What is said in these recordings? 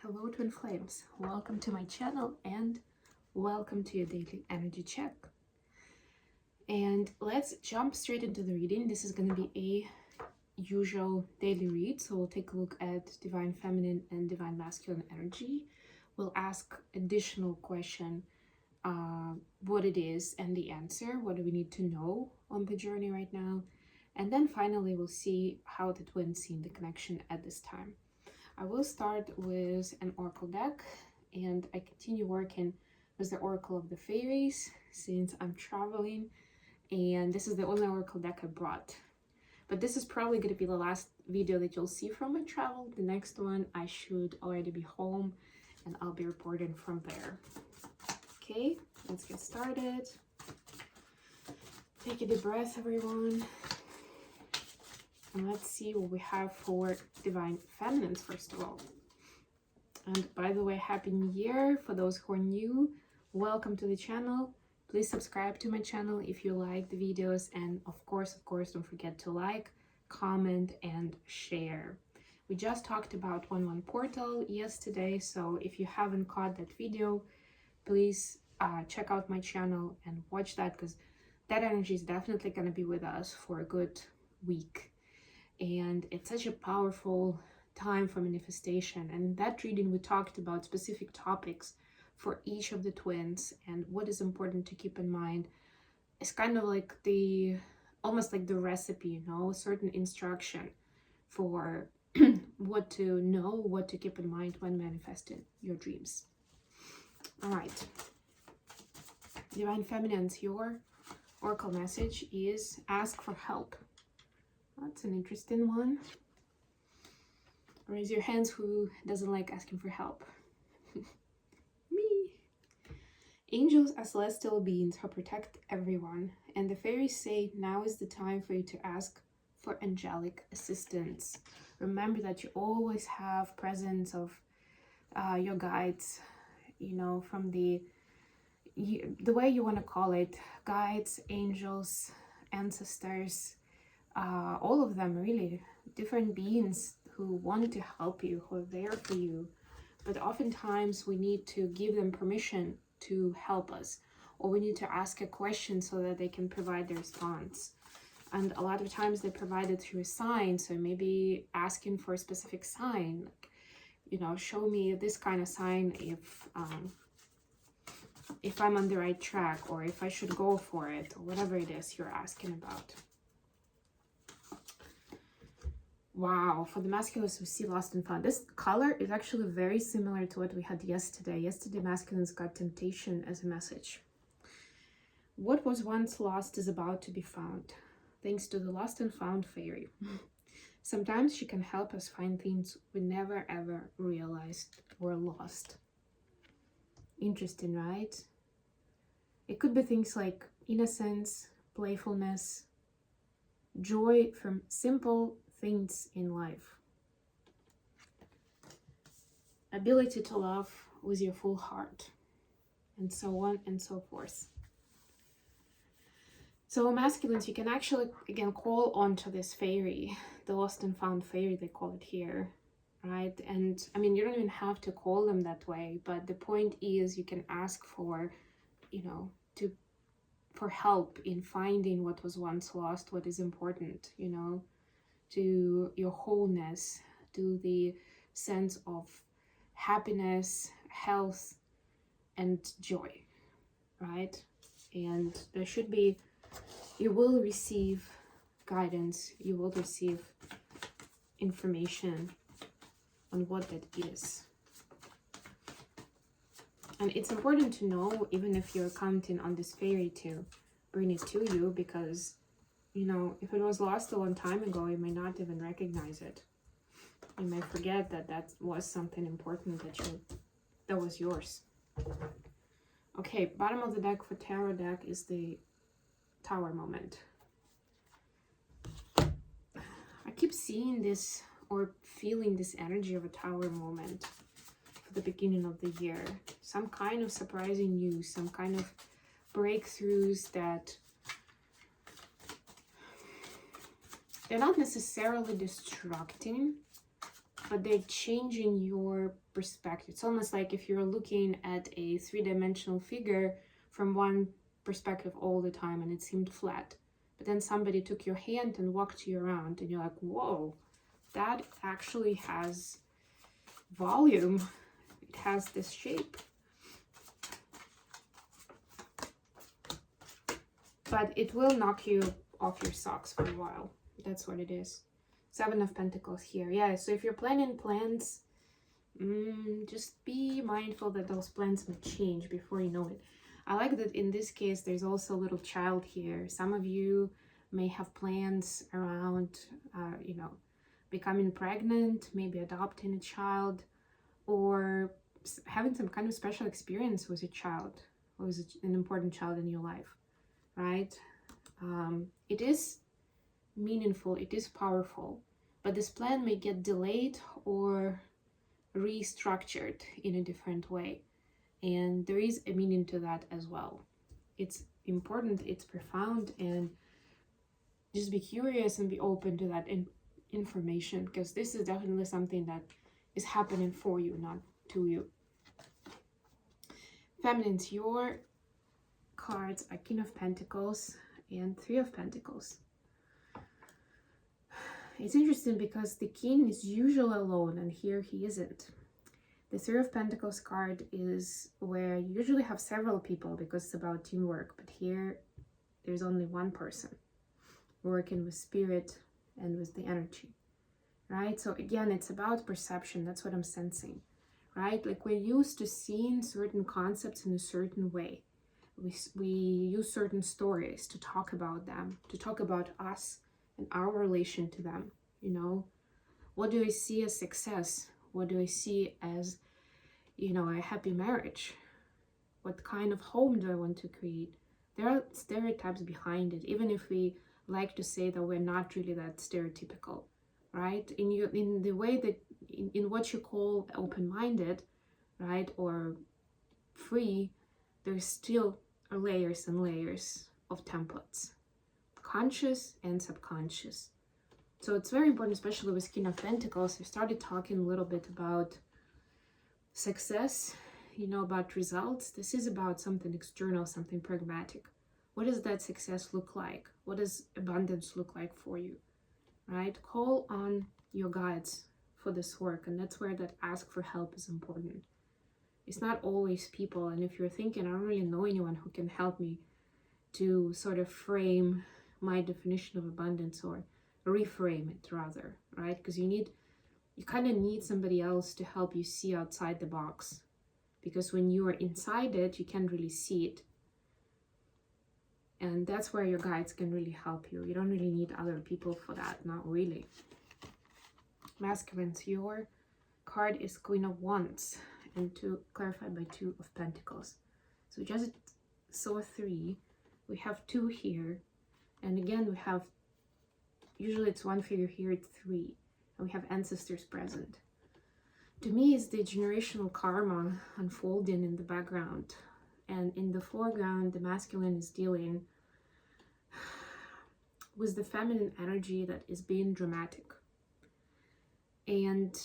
Hello twin flames, welcome to my channel and welcome to your daily energy check. And let's jump straight into the reading. This is going to be a usual daily read, so we'll take a look at divine feminine and divine masculine energy. We'll ask additional question, what it is and the answer, what do we need to know on the journey right now, and then finally we'll see how the twins see the connection at this time. I will start with an oracle deck, and I continue working with the Oracle of the Fairies since I'm traveling, and this is the only oracle deck I brought. But this is probably going to be the last video that you'll see from my travel. The next one I should already be home and I'll be reporting from there. Okay, let's get started. Take a deep breath, everyone. And let's see what we have for divine feminines first of all. And by the way, happy new year for those who are new. Welcome to the channel. Please subscribe to my channel if you like the videos, and of course don't forget to like, comment and share. We just talked about 1/1 portal yesterday, so if you haven't caught that video, please check out my channel and watch that, because that energy is definitely going to be with us for a good week. And it's such a powerful time for manifestation. And in that reading, we talked about specific topics for each of the twins, and what is important to keep in mind. It's kind of like almost like the recipe, you know, certain instruction for what to know, what to keep in mind when manifesting your dreams. All right, divine feminines, your oracle message is ask for help. That's an interesting one. Raise your hands who doesn't like asking for help. Me. Angels are celestial beings who protect everyone, and the fairies say now is the time for you to ask for angelic assistance. Remember that you always have presence of your guides, you know, from the way you want to call it, guides, angels, ancestors, all of them, really, different beings who want to help you, who are there for you. But oftentimes we need to give them permission to help us, or we need to ask a question so that they can provide the response. And a lot of times they provide it through a sign, so maybe asking for a specific sign, like, you know, show me this kind of sign if I'm on the right track, or if I should go for it, or whatever it is you're asking about. Wow, for the masculines we see lost and found. This color is actually very similar to what we had yesterday. Yesterday masculines got temptation as a message. What was once lost is about to be found, thanks to the lost and found fairy. Sometimes she can help us find things we never ever realized were lost. Interesting, right? It could be things like innocence, playfulness, joy from simple things in life, ability to love with your full heart, and so on and so forth. So masculines, you can actually again call on to this fairy, the lost and found fairy they call it here, right? And I mean, you don't even have to call them that way, but the point is you can ask for, you know, for help in finding what was once lost, what is important, you know, to your wholeness, to the sense of happiness, health, and joy, right? And there should be, you will receive guidance, you will receive information on what that is. And it's important to know, even if you're counting on this fairy to bring it to you, because, you know, if it was lost a long time ago, you may not even recognize it. You may forget that that was something important that was yours. Okay, bottom of the deck for tarot deck is the Tower moment. I keep seeing this or feeling this energy of a Tower moment for the beginning of the year. Some kind of surprising news, some kind of breakthroughs that they're not necessarily distracting, but they're changing your perspective. It's almost like if you're looking at a three-dimensional figure from one perspective all the time and it seemed flat, but then somebody took your hand and walked you around and you're like, whoa, that actually has volume. It has this shape. But it will knock you off your socks for a while. That's what it is. Seven of Pentacles here. Yeah, so if you're planning plans, just be mindful that those plans may change before you know it. I like that in this case, there's also a little child here. Some of you may have plans around, you know, becoming pregnant, maybe adopting a child, or having some kind of special experience with a child, or with an important child in your life, right? It is meaningful, it is powerful, but this plan may get delayed or restructured in a different way. And there is a meaning to that as well. It's important, it's profound, and just be curious and be open to that information, because this is definitely something that is happening for you, not to you. Feminines, your cards are King of Pentacles and Three of Pentacles. It's interesting because the king is usually alone and here he isn't. The Three of Pentacles card is where you usually have several people because it's about teamwork, but here there's only one person working with spirit and with the energy, right? So again, it's about perception. That's what I'm sensing, right? Like we're used to seeing certain concepts in a certain way. We use certain stories to talk about them, to talk about us and our relation to them, you know? What do I see as success? What do I see as, you know, a happy marriage? What kind of home do I want to create? There are stereotypes behind it, even if we like to say that we're not really that stereotypical, right? In the way that, in what you call open-minded, right, or free, there's still layers and layers of templates, conscious and subconscious. So it's very important, especially with King of Pentacles. We started talking a little bit about success, you know, about results. This is about something external, something pragmatic. What does that success look like? What does abundance look like for you, right? Call on your guides for this work, and that's where that ask for help is important. It's not always people, and if you're thinking, I don't really know anyone who can help me to sort of frame my definition of abundance, or reframe it rather, right? Because you kind of need somebody else to help you see outside the box, because when you are inside it, you can't really see it. And that's where your guides can really help you. You don't really need other people for that, not really. Masculines, your card is Queen of Wands, and clarified by Two of Pentacles. So just saw three, we have two here, and again we have, usually it's one figure, here it's three, and we have ancestors present. To me, it's the generational karma unfolding in the background, and in the foreground, the masculine is dealing with the feminine energy that is being dramatic. And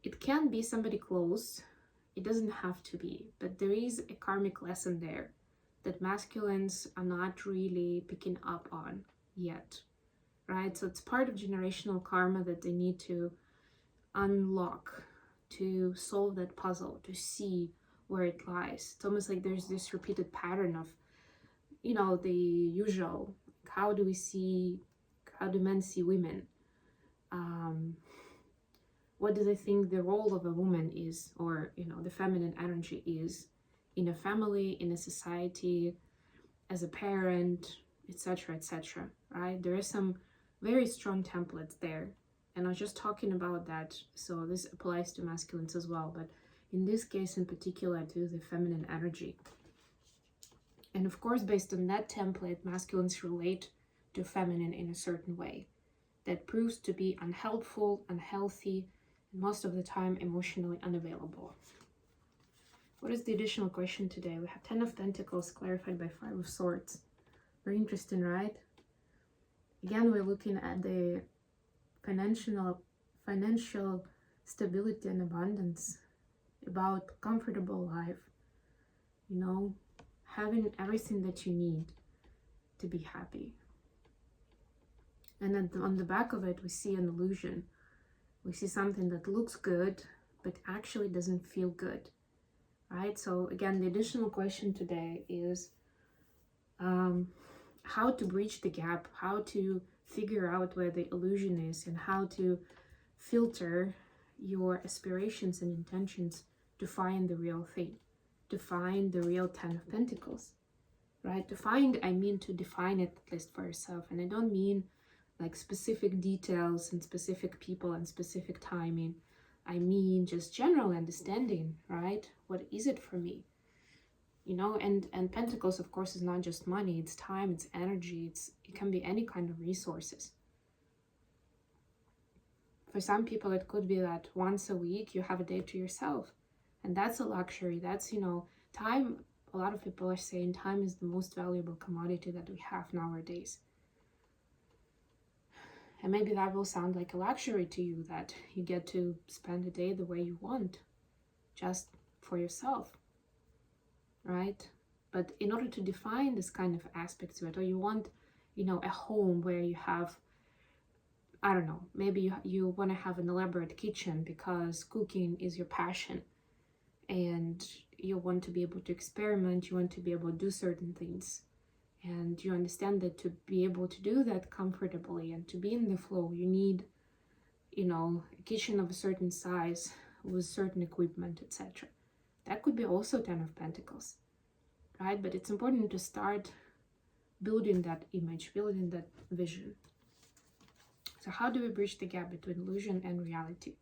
it can be somebody close, it doesn't have to be, but there is a karmic lesson there that masculines are not really picking up on yet, right? So it's part of generational karma that they need to unlock, to solve that puzzle, to see where it lies. It's almost like there's this repeated pattern of, you know, the usual, how do men see women? What do they think the role of a woman is, or, you know, the feminine energy is in a family, in a society, as a parent, etc., etc., right? There are some very strong templates there, and I was just talking about that, so this applies to masculines as well, but in this case in particular to the feminine energy. And of course, based on that template, masculines relate to feminine in a certain way that proves to be unhelpful, unhealthy, and most of the time emotionally unavailable. What is the additional question today? We have Ten of Pentacles clarified by Five of Swords. Very interesting, right? Again, we're looking at the financial stability and abundance, about comfortable life, you know, having everything that you need to be happy. And then on the back of it, we see an illusion. We see something that looks good, but actually doesn't feel good, right? So again, the additional question today is how to bridge the gap, how to figure out where the illusion is, and how to filter your aspirations and intentions to find the real thing, to find the real 10 of Pentacles, right? To find, I mean to define it at least for yourself. And I don't mean like specific details and specific people and specific timing. I mean just general understanding, right? What is it for me? You know, and Pentacles, of course, is not just money, it's time, it's energy, it can be any kind of resources. For some people, it could be that once a week you have a day to yourself. And that's a luxury. That's, you know, time. A lot of people are saying time is the most valuable commodity that we have nowadays. And maybe that will sound like a luxury to you, that you get to spend a day the way you want, just for yourself, right? But in order to define this kind of aspect to it, or you want, you know, a home where you have, I don't know, maybe you want to have an elaborate kitchen because cooking is your passion, and you want to be able to experiment, you want to be able to do certain things. And you understand that to be able to do that comfortably and to be in the flow, you need, you know, a kitchen of a certain size with certain equipment, etc. That could be also 10 of Pentacles, right? But it's important to start building that image, building that vision. So how do we bridge the gap between illusion and reality?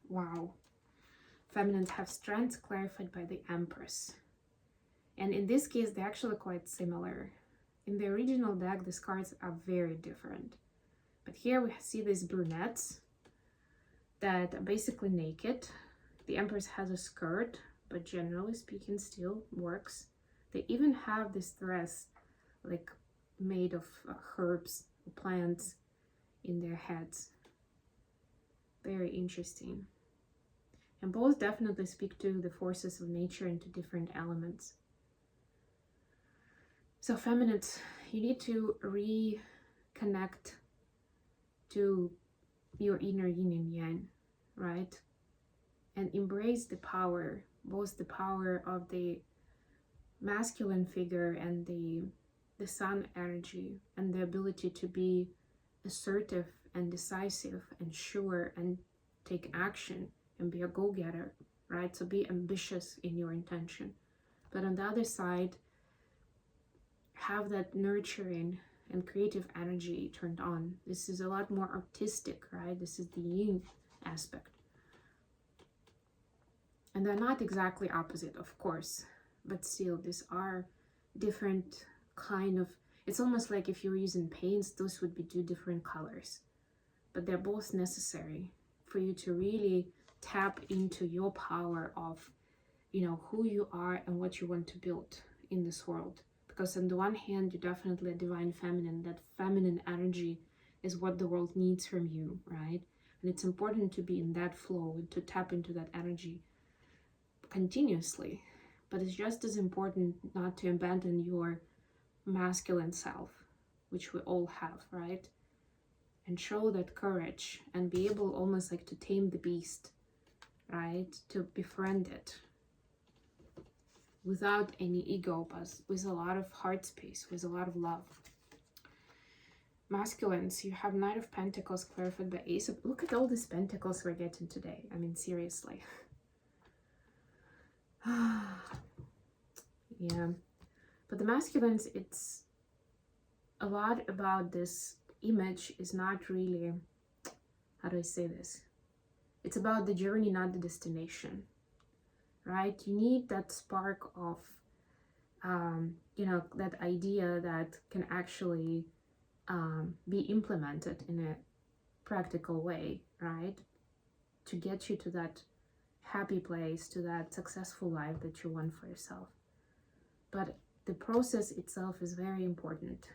Wow. Feminines have strengths clarified by the Empress. And in this case, they're actually quite similar. In the original deck, these cards are very different. But here we see these brunettes that are basically naked. The Empress has a skirt, but generally speaking still works. They even have this dress like made of herbs, plants in their heads. Very interesting. And both definitely speak to the forces of nature and to different elements. So feminines, you need to reconnect to your inner yin and yang, right? And embrace the power, both the power of the masculine figure and the sun energy, and the ability to be assertive and decisive and sure and take action and be a go-getter, right? So be ambitious in your intention. But on the other side, have that nurturing and creative energy turned on. This is a lot more artistic, right? This is the yin aspect. And they're not exactly opposite, of course, but still, these are different kind of, it's almost like if you were using paints, those would be two different colors. But they're both necessary for you to really tap into your power of, you know, who you are and what you want to build in this world. Because on the one hand, you're definitely a divine feminine. That feminine energy is what the world needs from you, right? And it's important to be in that flow and to tap into that energy continuously. But it's just as important not to abandon your masculine self, which we all have, right? And show that courage and be able almost like to tame the beast, right? To befriend it without any ego, but with a lot of heart space, with a lot of love. Masculines, you have Knight of Pentacles clarified by Ace of... Look at all these pentacles we're getting today. I mean, seriously. Yeah. But the masculines, it's a lot about this image is not really... How do I say this? It's about the journey, not the destination. Right? You need that spark of, you know, that idea that can actually be implemented in a practical way, right? To get you to that happy place, to that successful life that you want for yourself. But the process itself is very important.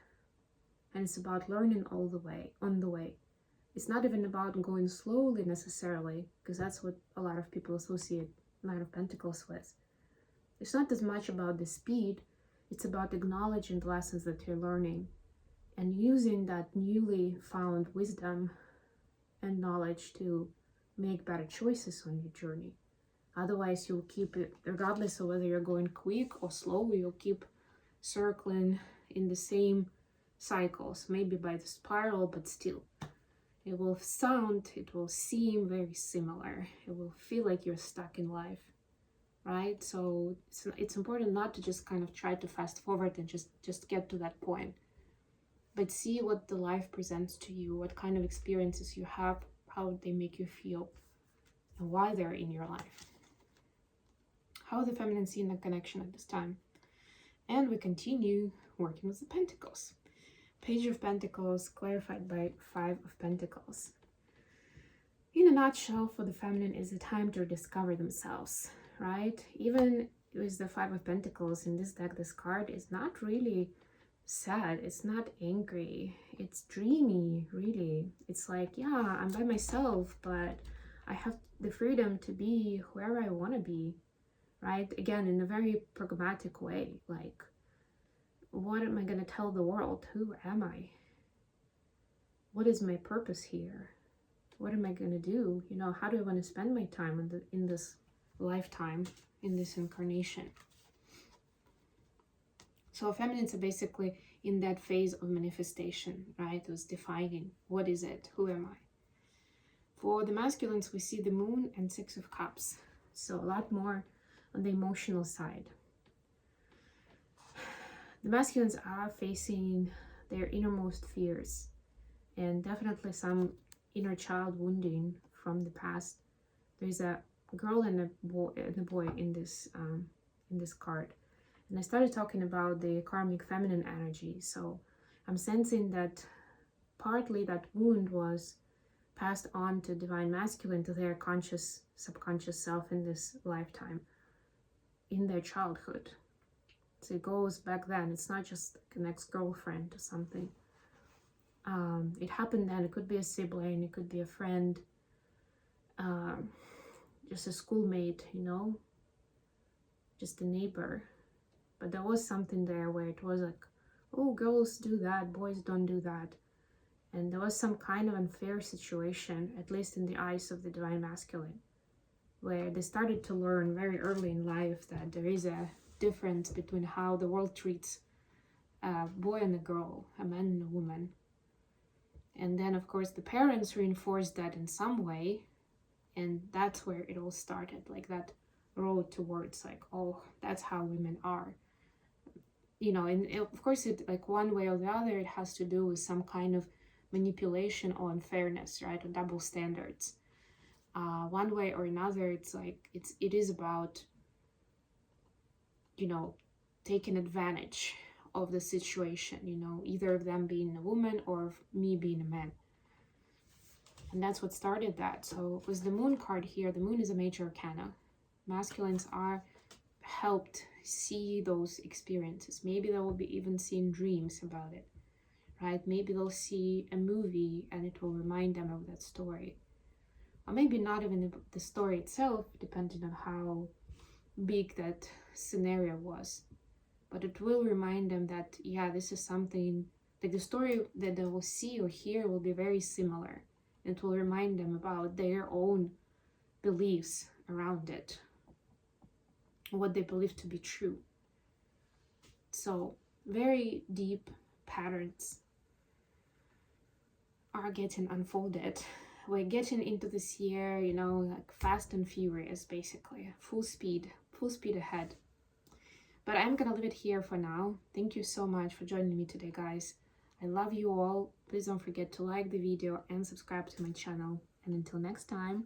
And it's about learning all the way, on the way. It's not even about going slowly necessarily, because that's what a lot of people associate Knight of Pentacles with. It's not as much about the speed, it's about acknowledging the lessons that you're learning and using that newly found wisdom and knowledge to make better choices on your journey. Otherwise, you'll keep it, regardless of whether you're going quick or slow, you'll keep circling in the same cycles, maybe by the spiral, but still. It will seem very similar. It will feel like you're stuck in life, right? So it's important not to just kind of try to fast forward and just get to that point, but see what the life presents to you, what kind of experiences you have, how they make you feel, and why they're in your life. How the feminine see the connection at this time. And we continue working with the Pentacles. Page of Pentacles clarified by Five of Pentacles. In a nutshell, for the feminine is a time to discover themselves, right? Even with the Five of Pentacles in this deck, this card is not really sad, it's not angry, it's dreamy, really. It's like, yeah, I'm by myself, but I have the freedom to be whoever I want to be, right? Again, in a very pragmatic way, like, what am I going to tell the world? Who am I? What is my purpose here? What am I going to do? You know, how do I want to spend my time in this lifetime, in this incarnation? So feminines are basically in that phase of manifestation, right? It was defining, what is it? Who am I? For the masculines, we see the Moon and Six of Cups. So a lot more on the emotional side. The masculines are facing their innermost fears and definitely some inner child wounding from the past. There's a girl and a boy in this card. And I started talking about the karmic feminine energy. So I'm sensing that partly that wound was passed on to divine masculine, to their conscious, subconscious self in this lifetime, in their childhood. So it goes back then. It's not just an ex-girlfriend or something. It happened then. It could be a sibling, it could be a friend, just a schoolmate, you know, just a neighbor. But there was something there where it was like, oh, girls do that, boys don't do that. And there was some kind of unfair situation, at least in the eyes of the divine masculine, where they started to learn very early in life that there is a difference between how the world treats a boy and a girl, a man and a woman. And then, of course, the parents reinforced that in some way, and that's where it all started, like that road towards like, oh, that's how women are. You know, and of course, it like one way or the other, it has to do with some kind of manipulation or unfairness, right, or double standards. One way or another, it's like it is about, you know, taking advantage of the situation, you know, either of them being a woman or me being a man. And that's what started that. So with the Moon card here, the Moon is a major arcana. Masculines are helped see those experiences. Maybe they will be even seeing dreams about it, right? Maybe they'll see a movie and it will remind them of that story. Or maybe not even the story itself, depending on how big that scenario was. But it will remind them that, yeah, this is something, like the story that they will see or hear will be very similar. It will remind them about their own beliefs around it, what they believe to be true. So very deep patterns are getting unfolded. We're getting into this year, you know, like fast and furious, basically, full speed ahead. But I'm gonna leave it here for now. Thank you so much for joining me today, guys. I love you all. Please don't forget to like the video and subscribe to my channel. And until next time,